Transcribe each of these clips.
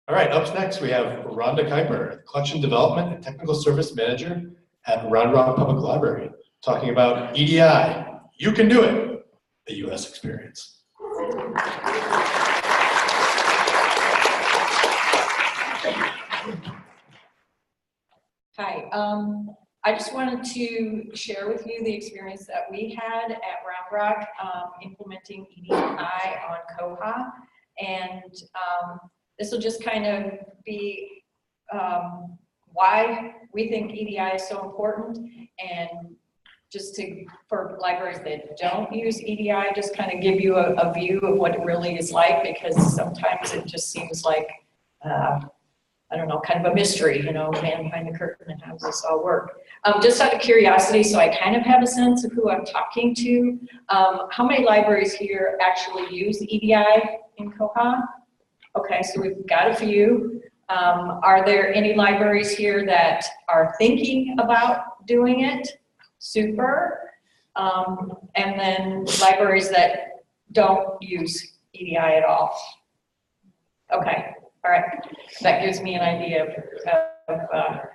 All right, up next we have Rhonda Kuiper, Collection Development and Technical Service Manager at Round Rock Public Library, talking about EDI. You can do it, the U.S. experience. Hi, I just wanted to share with you the experience that we had at Round Rock implementing EDI on Koha. And this will just kind of be why we think EDI is so important, and just for libraries that don't use EDI, just kind of give you a view of what it really is like, because sometimes it just seems like, I don't know, kind of a mystery, you know, man behind the curtain and how does this all work. Just out of curiosity, so I kind of have a sense of who I'm talking to, how many libraries here actually use EDI in Koha? Okay, so we've got a few. Are there any libraries here that are thinking about doing it? Super. And then libraries that don't use EDI at all. Okay, all right. That gives me an idea of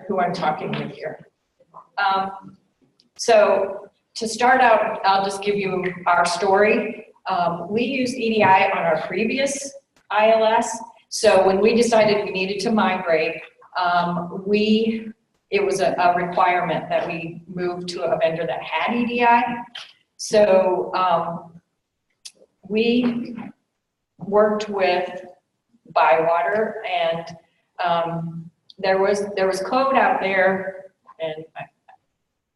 who I'm talking with here. So to start out, I'll just give you our story. We used EDI on our previous ILS. So when we decided we needed to migrate, it was a requirement that we move to a vendor that had EDI. So we worked with Bywater, and there was code out there, and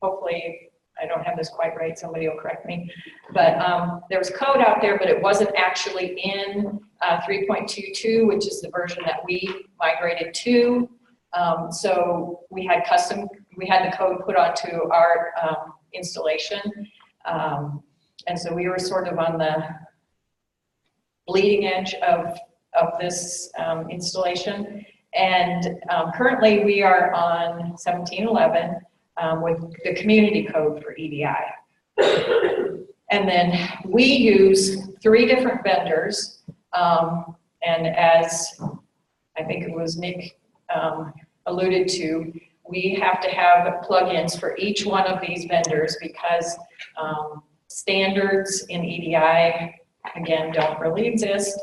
hopefully I don't have this quite right, somebody will correct me, but there was code out there, but it wasn't actually in 3.22, which is the version that we migrated to. So we had the code put onto our installation, and so we were sort of on the bleeding edge of this installation. And currently we are on 1711 with the community code for EDI. And then we use 3 different vendors, and as I think it was Nick alluded to, we have to have plugins for each one of these vendors because standards in EDI, again, don't really exist.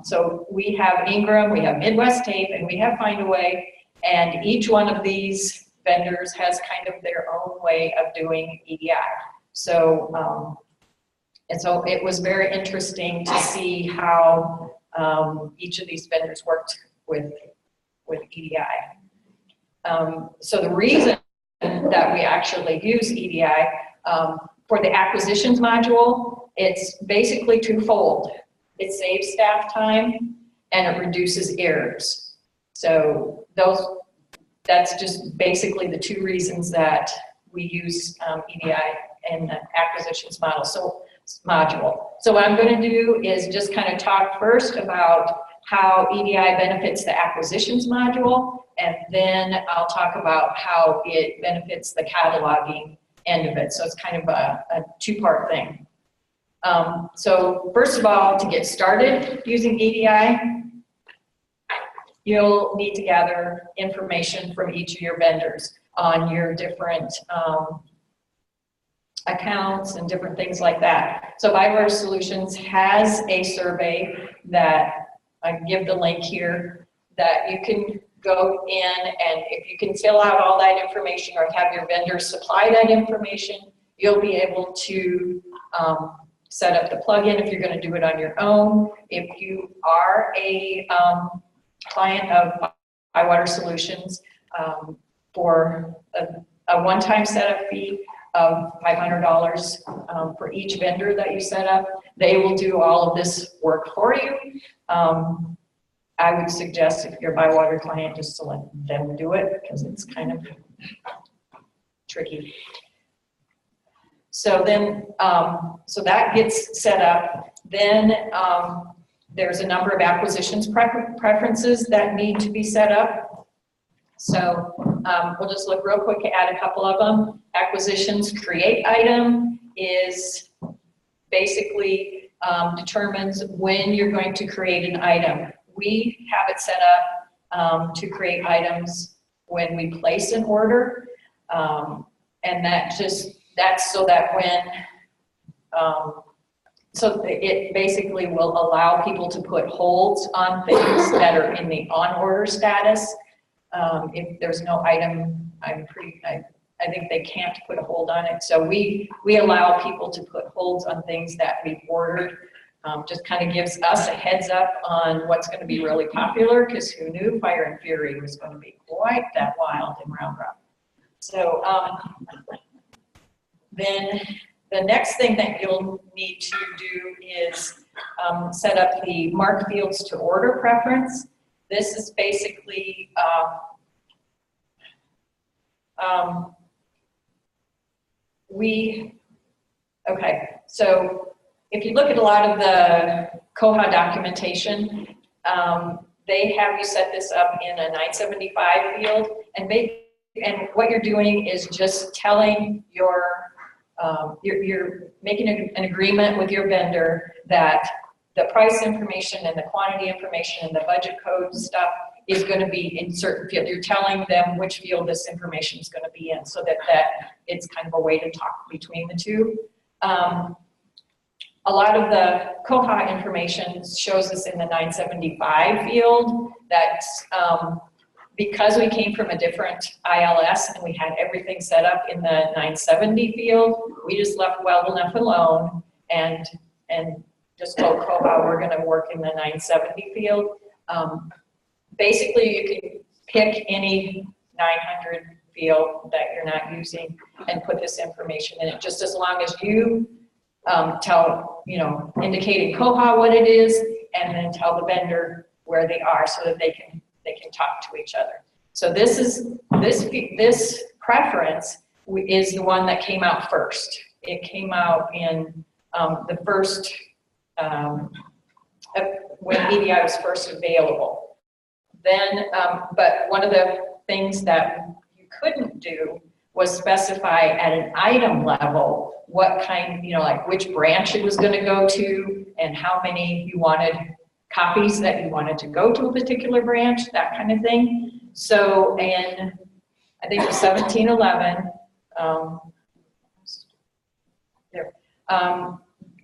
So we have Ingram, we have Midwest Tape, and we have Findaway, and each one of these vendors has kind of their own way of doing EDI. So, and so it was very interesting to see how each of these vendors worked with EDI. So the reason that we actually use EDI for the acquisitions module, it's basically twofold. It saves staff time and it reduces errors. So that's just basically the 2 reasons that we use EDI in the acquisitions module. So what I'm going to do is just kind of talk first about how EDI benefits the acquisitions module, and then I'll talk about how it benefits the cataloging end of it. So it's kind of a 2-part thing. So first of all, to get started using EDI, you'll need to gather information from each of your vendors on your different accounts and different things like that. So Bywater Solutions has a survey that I give the link here that you can go in, and if you can fill out all that information or have your vendors supply that information, you'll be able to set up the plugin if you're going to do it on your own. If you are a client of Bywater Solutions, for a one-time setup fee of $500 for each vendor that you set up, they will do all of this work for you. I would suggest if you're a Bywater client just to let them do it because it's kind of tricky. So then, so that gets set up. Then there's a number of acquisitions preferences that need to be set up. So we'll just look real quick at a couple of them. Acquisitions create item is basically determines when you're going to create an item. we have it set up to create items when we place an order. And that's so that when, so it basically will allow people to put holds on things that are in the on order status. If there's no item, I think they can't put a hold on it. So we allow people to put holds on things that we've ordered. Just kind of gives us a heads up on what's going to be really popular, because who knew Fire and Fury was going to be quite that wild in Round Rock. So then the next thing that you'll need to do is set up the mark fields to order preference. This is basically okay, so if you look at a lot of the Koha documentation, they have you set this up in a 975 field, and what you're doing is just telling you're making an agreement with your vendor that the price information and the quantity information and the budget code stuff is going to be in certain field. You're telling them which field this information is going to be in, so that it's kind of a way to talk between the two. A lot of the Koha information shows us in the 975 field. That's because we came from a different ILS and we had everything set up in the 970 field, we just left well enough alone and just told Koha we're going to work in the 970 field. Basically, you can pick any 900 field that you're not using and put this information in it, just as long as you tell, indicate in Koha what it is, and then tell the vendor where they are so that they can talk to each other. So this preference is the one that came out first. It came out in the first, when EDI was first available. Then, but one of the things that you couldn't do was specify at an item level what kind, like which branch it was going to go to and how many you wanted copies that you wanted to go to a particular branch, that kind of thing. So in, I think it was 1711,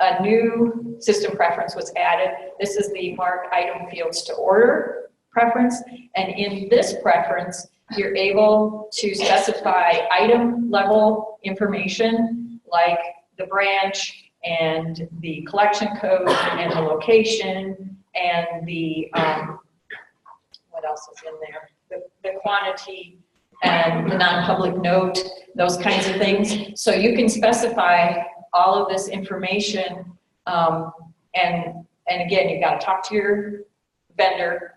a new system preference was added. This is the mark item fields to order preference. And in this preference, you're able to specify item level information like the branch and the collection code and the location and the, what else is in there? The quantity and the non-public note, those kinds of things. So you can specify all of this information, and again, you've got to talk to your vendor.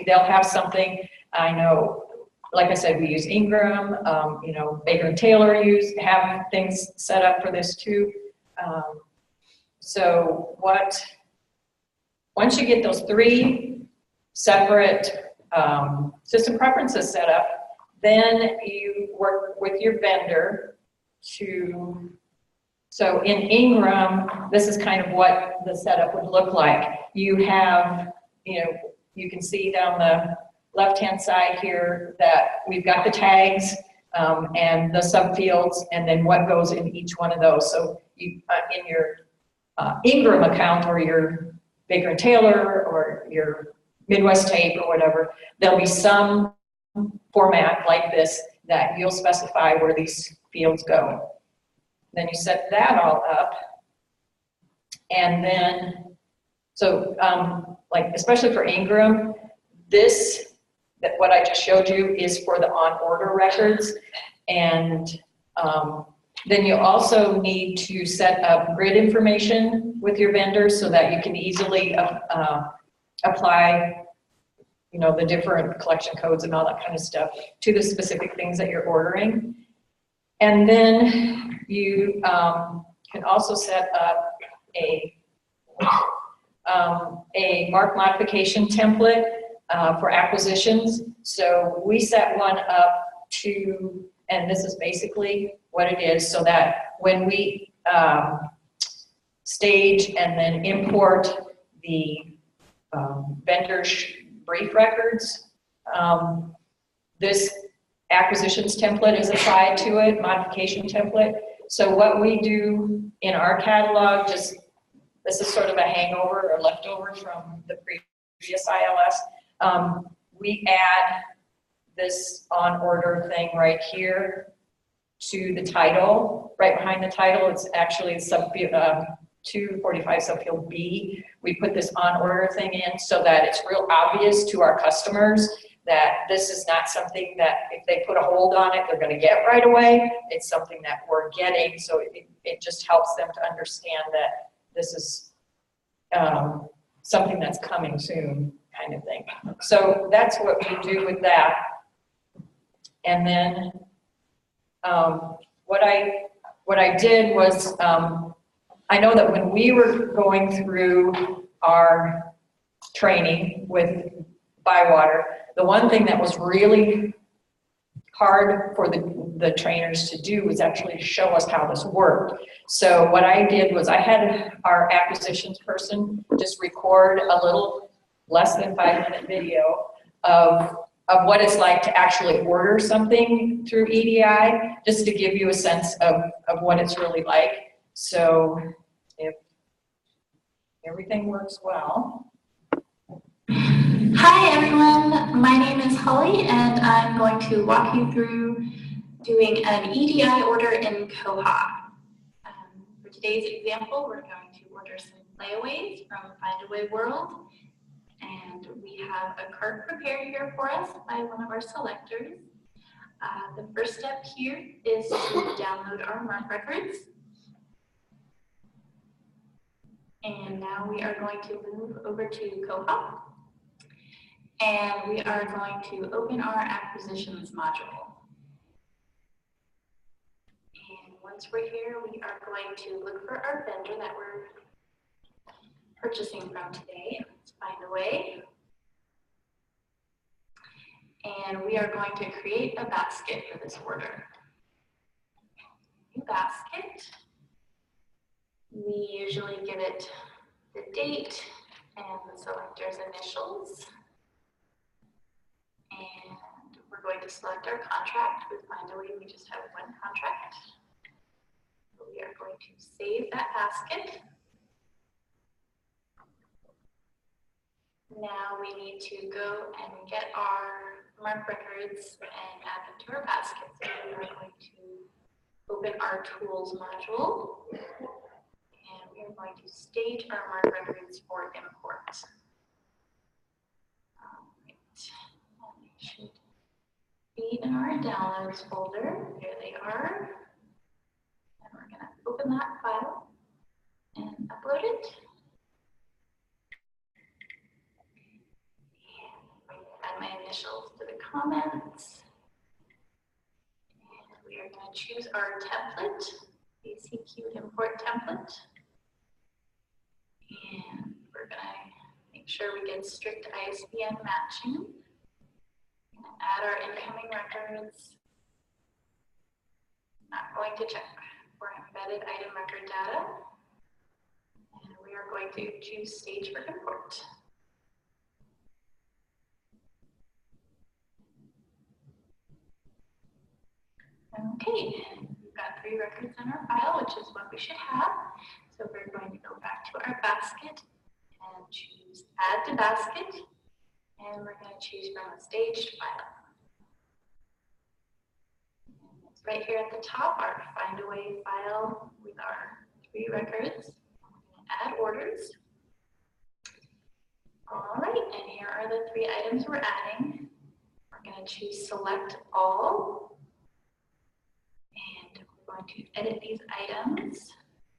They'll have something. I know, like I said, we use Ingram. Baker and Taylor have things set up for this too. So once you get those three separate system preferences set up, then you work with your vendor to, so in Ingram, this is kind of what the setup would look like. You have, you can see down the left-hand side here that we've got the tags and the subfields, and then what goes in each one of those. So you, in your Ingram account or your Baker and Taylor or your Midwest tape or whatever, there'll be some format like this that you'll specify where these fields go. Then you set that all up, and then, so like especially for Ingram, what I just showed you is for the on-order records, and then you also need to set up grid information with your vendors so that you can easily apply, the different collection codes and all that kind of stuff to the specific things that you're ordering. And then you can also set up a mark modification template for acquisitions. So we set one up to, and this is basically what it is, so that when we stage and then import the vendor brief records. This acquisitions template is applied to it, modification template. So what we do in our catalog, this is sort of a hangover or leftover from the previous ILS. We add this on order thing right here to the title. Right behind the title, it's actually subfield 245 subfield B. We put this on order thing in so that it's real obvious to our customers that this is not something that if they put a hold on it, they're going to get right away. It's something that we're getting, so it just helps them to understand that this is something that's coming soon, kind of thing. So that's what we do with that. And then what I did was, I know that when we were going through our training with Bywater, the one thing that was really hard for the trainers to do was actually show us how this worked. So what I did was I had our acquisitions person just record a little less than 5-minute video of what it's like to actually order something through EDI, just to give you a sense of what it's really like. So if everything works well. Hi everyone, my name is Holly and I'm going to walk you through doing an EDI order in Koha. For today's example, we're going to order some layaways from Find a Way World, and we have a cart prepared here for us by one of our selectors. The first step here is to download our mark records. And now we are going to move over to Koha. And we are going to open our acquisitions module. And once we're here, we are going to look for our vendor that we're purchasing from today. Let's find a way. And we are going to create a basket for this order. New basket. We usually give it the date and the selector's initials. And we're going to select our contract. With Find a Way, we just have one contract. So we are going to save that basket. Now we need to go and get our mark records and add them to our basket. So we are going to open our tools module. And we are going to stage our mark records for import. Should be in our downloads folder. Here they are. And we're going to open that file and upload it. And add my initials to the comments. And we are going to choose our template, the CQ import template. And we're going to make sure we get strict ISBN matching. Add our incoming records. Not going to check for embedded item record data. And we are going to choose stage for import. Okay, we've got 3 records in our file, which is what we should have. So we're going to go back to our basket and choose Add to Basket. And we're going to choose from a staged file. And it's right here at the top, our Find a Way file with our 3 records. We're going to add orders. All right, and here are the 3 items we're adding. We're going to choose Select All. And we're going to edit these items.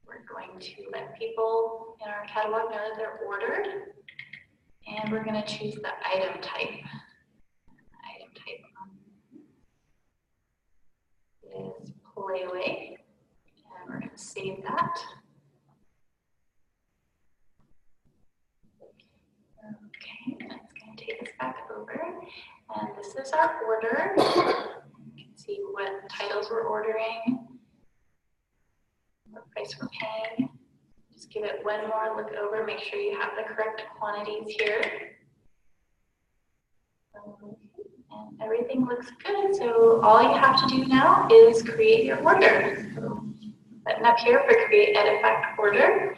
We're going to let people in our catalog know that they're ordered. And we're going to choose the item type. Item type is Playway. And we're going to save that. Okay, that's going to take us back over. And this is our order. You can see what titles we're ordering, what price we're paying. Just give it one more look over, make sure you have the correct quantities here. And everything looks good, so all you have to do now is create your order. So button up here for create edit fact order.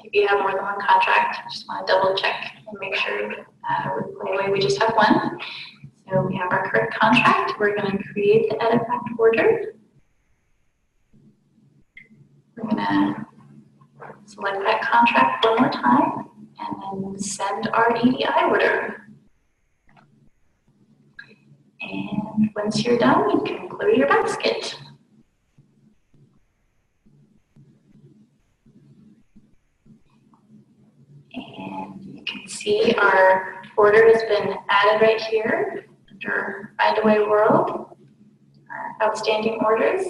If you have more than one contract, just want to double check and make sure with Playaway we just have one. So we have our correct contract. We're going to create the edit fact order. We're going to select that contract one more time and then send our EDI order. And once you're done, you can close your basket. And you can see our order has been added right here under Find Away World, our outstanding orders.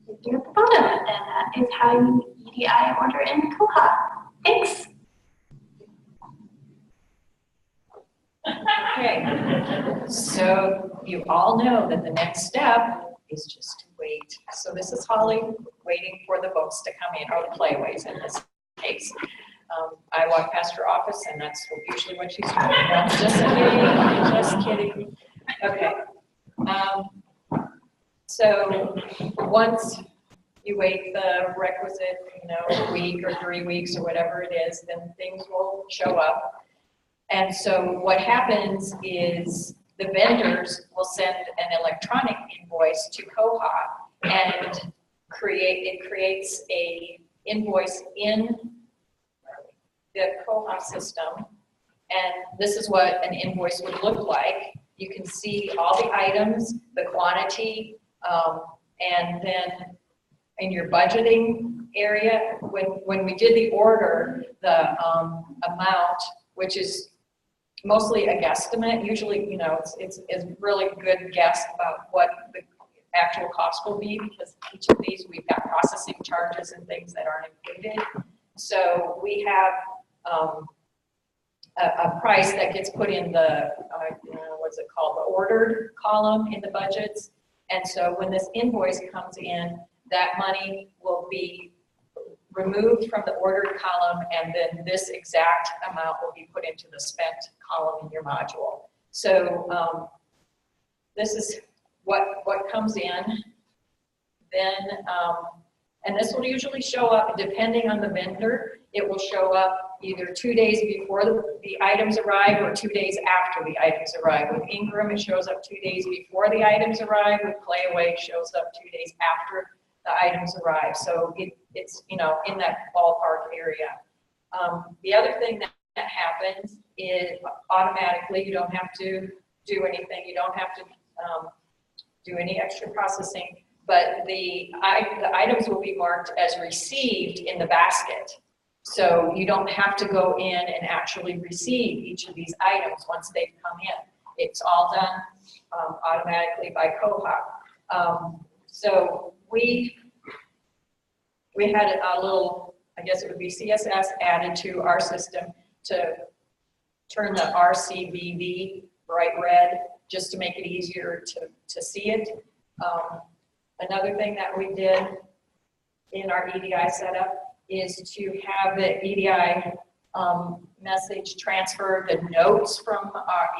Right there at the bottom, and that is how you EDI order in Koha. Thanks. Okay, so you all know that the next step is just to wait. So this is Holly waiting for the books to come in, or the playaways in this case. I walk past her office and that's usually what she's doing. No, just kidding. Okay. So once you wait the requisite, week or 3 weeks or whatever it is, then things will show up. And so what happens is the vendors will send an electronic invoice to Koha and it creates a invoice in the Koha system. And this is what an invoice would look like. You can see all the items, the quantity, and then in your budgeting area, when we did the order, the amount, which is mostly a guesstimate, usually, it's a really good guess about what the actual cost will be, because each of these, we've got processing charges and things that aren't included. So we have a price that gets put in the, what's it called, the ordered column in the budgets. And so when this invoice comes in, that money will be removed from the ordered column, and then this exact amount will be put into the spent column in your module. So this is what comes in. Then, and this will usually show up, depending on the vendor, it will show up either 2 days before the items arrive or 2 days after the items arrive. With Ingram, it shows up 2 days before the items arrive. With Playaway, it shows up 2 days after the items arrive. So it's in that ballpark area. The other thing that happens is automatically, you don't have to do anything. You don't have to do any extra processing, but the items will be marked as received in the basket. So you don't have to go in and actually receive each of these items once they've come in. It's all done automatically by Koha. So we had a little, I guess it would be CSS added to our system to turn the RCVV bright red, just to make it easier to see it. Another thing that we did in our EDI setup is to have the EDI message transfer the notes from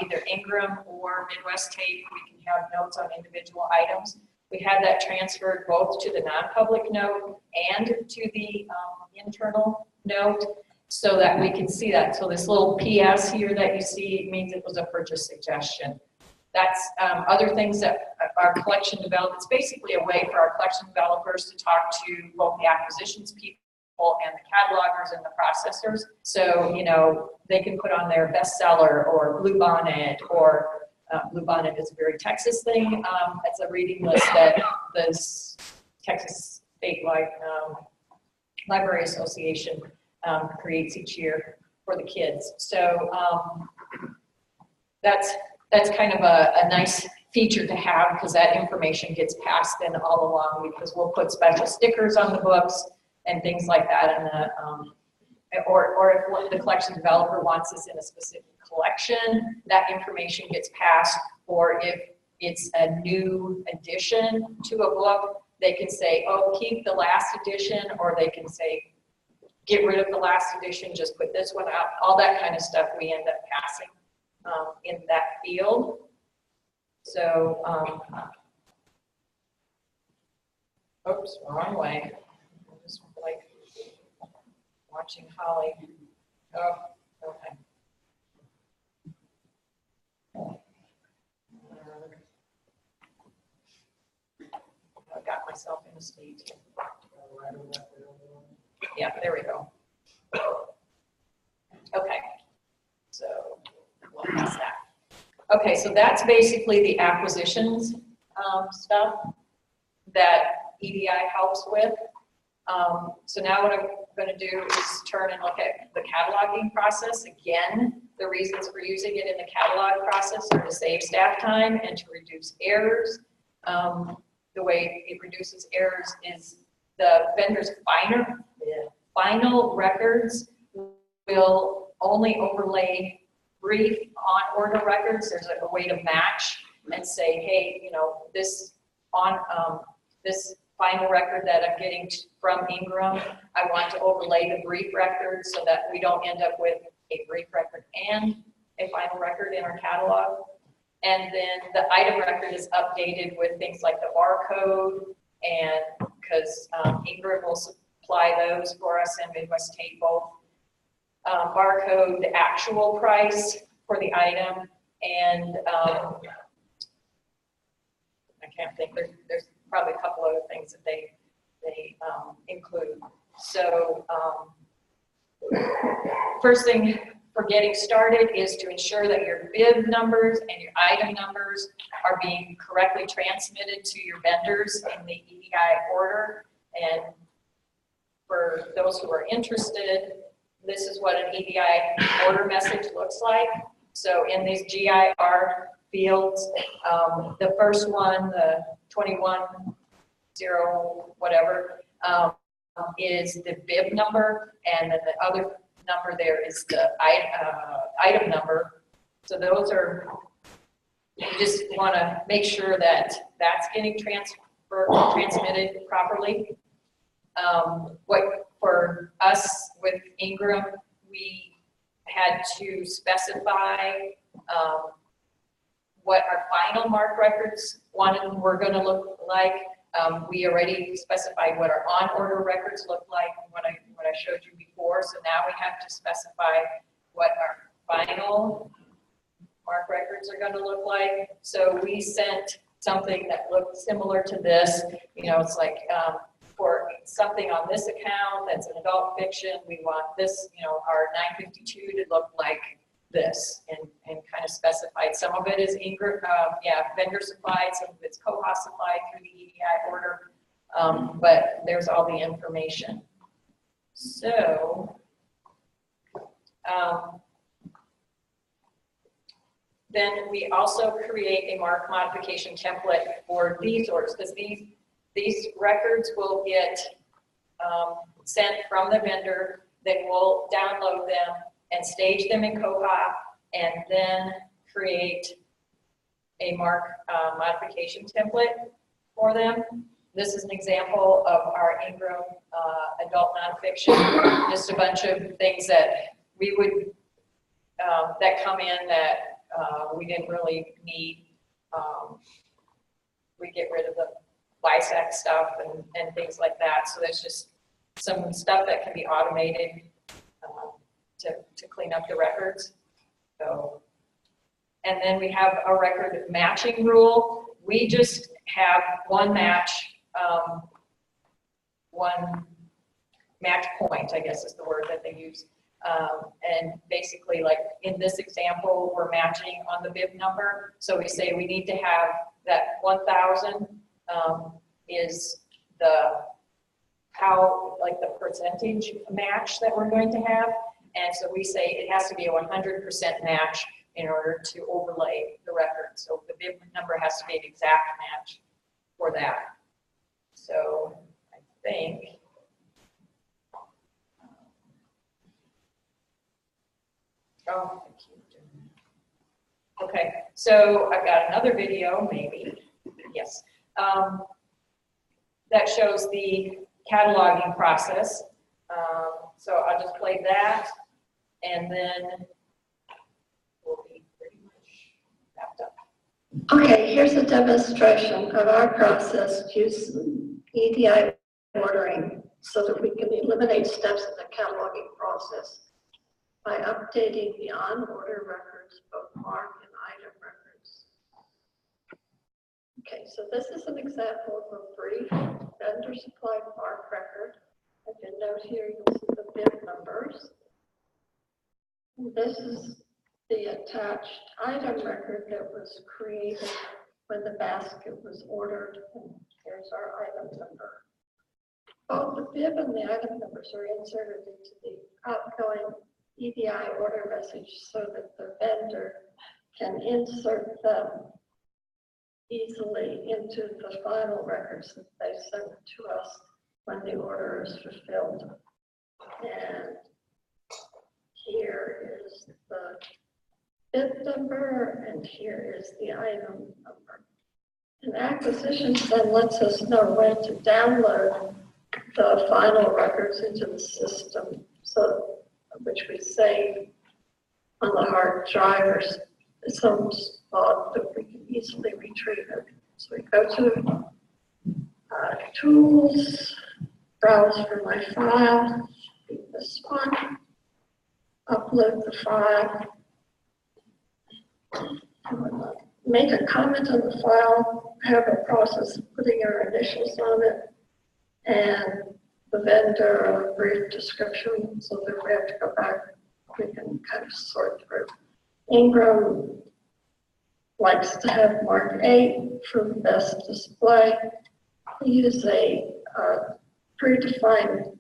either Ingram or Midwest Tape. We can have notes on individual items. We had that transferred both to the non-public note and to the internal note so that we can see that. So this little PS here that you see means it was a purchase suggestion. That's other things that our collection development, it's basically a way for our collection developers to talk to both the acquisitions people and the catalogers and the processors. So, they can put on their bestseller or Bluebonnet, or Bluebonnet is a very Texas thing. It's a reading list that the Texas State Library Association creates each year for the kids. So that's kind of a nice feature to have, because that information gets passed in all along, because we'll put special stickers on the books and things like that, and or if the collection developer wants this in a specific collection, that information gets passed. Or if it's a new addition to a book, they can say, oh, keep the last edition, or they can say, get rid of the last edition, just put this one out. All that kind of stuff we end up passing in that field. So, oops, wrong way. I'm just like watching Holly. Oh, okay. I got myself in a state. Yeah, there we go. Okay, so we'll pass that. Okay, so that's basically the acquisitions stuff that EDI helps with. So now what I'm going to do is turn and look at the cataloging process. Again, the reasons for using it in the catalog process are to save staff time and to reduce errors. The way it reduces errors is the vendor's final records will only overlay brief on order records. There's a way to match and say, hey, you know, this this final record that I'm getting from Ingram, I want to overlay the brief record so that we don't end up with a brief record and a final record in our catalog. And then the item record is updated with things like the barcode, and because Ingram will supply those for us and Midwest State both. Barcode, the actual price for the item, and I can't think, there's probably a couple other things that they include. So first thing for getting started is to ensure that your bib numbers and your item numbers are being correctly transmitted to your vendors in the EDI order. And for those who are interested, this is what an EDI order message looks like. So in these GIR fields, the first one, the 21-0 whatever, is the bib number, and then the other number there is the item number. So those are, you just want to make sure that that's getting transmitted properly. What for us with Ingram, we had to specify what our final mark records were going to look like. We already specified what our on-order records look like, what I showed you before. So now we have to specify what our final mark records are going to look like. So we sent something that looked similar to this. You know, it's like for something on this account that's an adult fiction, we want this, you know, our 952 to look like this, and kind of specified. Some of it is Ingram, vendor supplied, some of it's Koha supplied through the EDI order, but there's all the information. So then we also create a mark modification template for these orders, because these records will get sent from the vendor. Then we'll download them and stage them in Koha, and then create a mark modification template for them. This is an example of our Ingram adult nonfiction, just a bunch of things that we would, that come in that we didn't really need. We get rid of the BISAC stuff and things like that. So there's just some stuff that can be automated to clean up the records. So, and then we have a record matching rule. We just have one match point, I guess is the word that they use. And basically, like in this example, we're matching on the bib number. So we say we need to have that 1,000 is the the percentage match that we're going to have. And so we say it has to be a 100% match in order to overlay the record. So the bib number has to be an exact match for that. So I think okay, so I've got another video, maybe, yes. that shows the cataloging process. So I'll just play that, and then we'll be pretty much wrapped up. Okay, here's a demonstration of our process using EDI ordering so that we can eliminate steps in the cataloging process by updating the on-order records, both mark and item records. Okay, so this is an example of a brief vendor supplied mark record. If you note here, you'll see the bid numbers. And this is the attached item record that was created when the basket was ordered. And here's our item number. Both the bib and the item numbers are inserted into the outgoing EDI order message so that the vendor can insert them easily into the final records that they send to us when the order is fulfilled. And here is the bid number, and here is the item number. And acquisitions then lets us know when to download the final records into the system, so which we save on the hard drivers. Some spot that we can easily retrieve it. So we go to Tools, browse for my file, this one, upload the file. Make a comment on the file, have a process of putting our initials on it, and the vendor a brief description so that if we have to go back, we can kind of sort through. Ingram likes to have mark 8 for the best display. We use a predefined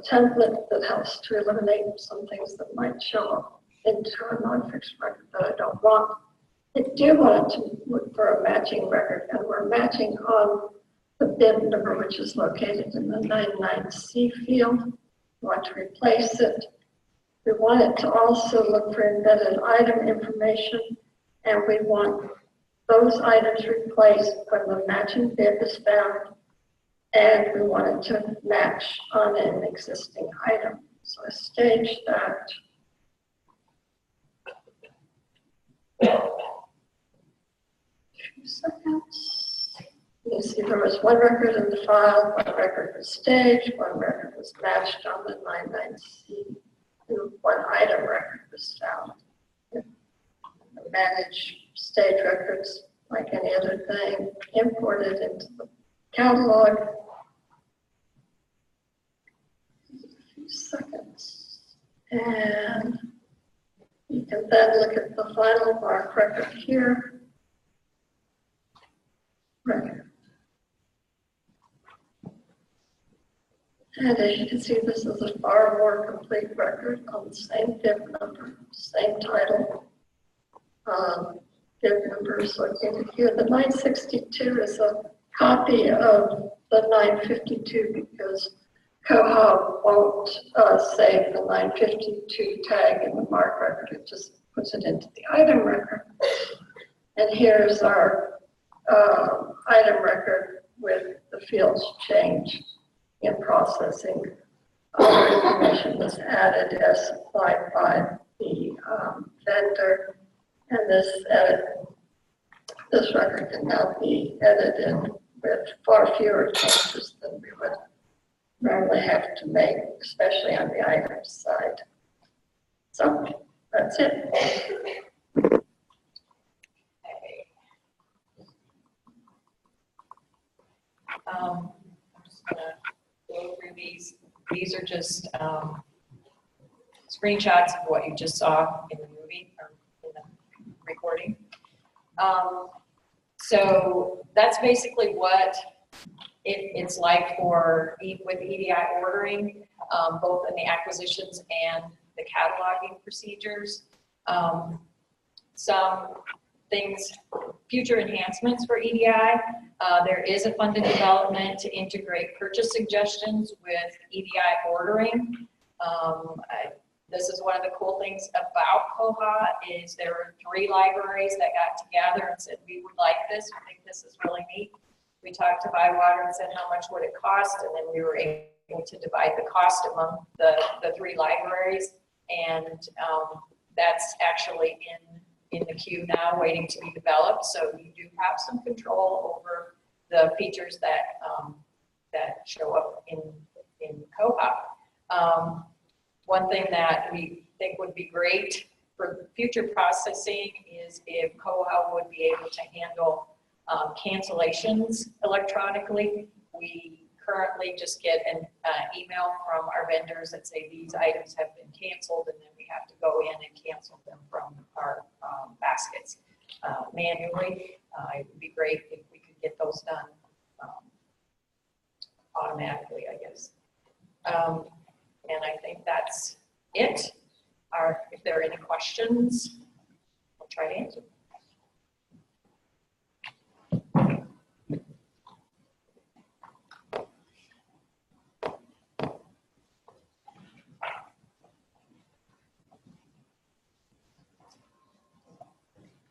template that helps to eliminate some things that might show up into a non-fixed record that I don't want. I do want to look for a matching record, and we're matching on the bid number, which is located in the 99C field. We want to replace it. We want it to also look for embedded item information, and we want those items replaced when the matching bid is found, and we want it to match on an existing item. So I staged that. Few seconds. You see there was one record in the file, one record was staged, one record was matched on the 99C, and one item record was found. Manage stage records like any other thing, imported into the catalog. A few seconds. And you can then look at the final mark record here. Record. And as you can see, this is a far more complete record on the same bib number, same title. Bib numbers located here. The 962 is a copy of the 952 because Koha won't save the 952 tag in the mark record. It just puts it into the item record. And here's our item record with the fields changed in processing. Other information was added as supplied by the vendor. And this record can now be edited with far fewer changes than we would normally have to make, especially on the items side. So that's it. I'm just gonna go through these. These are just screenshots of what you just saw in the movie or in the recording. So that's basically what it's like with EDI ordering, both in the acquisitions and the cataloging procedures. Some things, future enhancements for EDI. There is a funded development to integrate purchase suggestions with EDI ordering. This is one of the cool things about Koha is there were 3 libraries that got together and said, we would like this, we think this is really neat. We talked to Bywater and said how much would it cost, and then we were able to divide the cost among the 3 libraries. And that's actually in the queue now, waiting to be developed. So you do have some control over the features that that show up in Koha. One thing that we think would be great for future processing is if Koha would be able to handle cancellations electronically. We currently just get an email from our vendors that say these items have been canceled, and then we have to go in and cancel them from our baskets manually. It would be great if we could get those done automatically, I guess. And I think that's it. If there are any questions, I'll try to answer.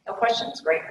No questions? Great.